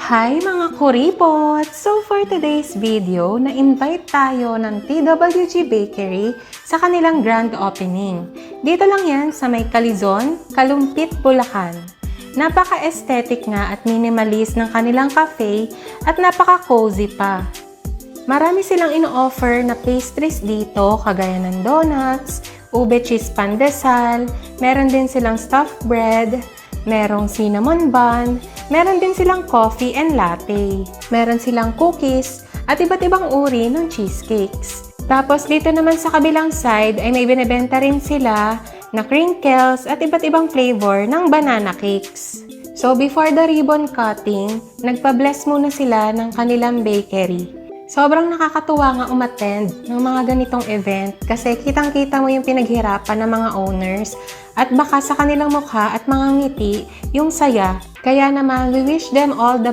Hi mga kuripot! So for today's video, na-invite tayo ng TWG Bakery sa kanilang grand opening. Dito lang yan sa may Calizon, Kalumpit, Bulacan. Napaka-aesthetic nga at minimalist ng kanilang cafe at napaka-cozy pa. Marami silang ino-offer na pastries dito kagaya ng donuts, ube cheese pandesal, meron din silang stuffed bread, merong cinnamon bun, meron din silang coffee and latte. Meron silang cookies at iba't ibang uri ng cheesecakes. Tapos dito naman sa kabilang side ay may binebenta rin sila na crinkles at iba't ibang flavor ng banana cakes. So before the ribbon cutting, nagpa-bless muna sila ng kanilang bakery. Sobrang nakakatuwa nga umattend ng mga ganitong event kasi kitang-kita mo yung pinaghirapan ng mga owners at baka sa kanilang mukha at mga ngiti yung saya. Kaya naman, we wish them all the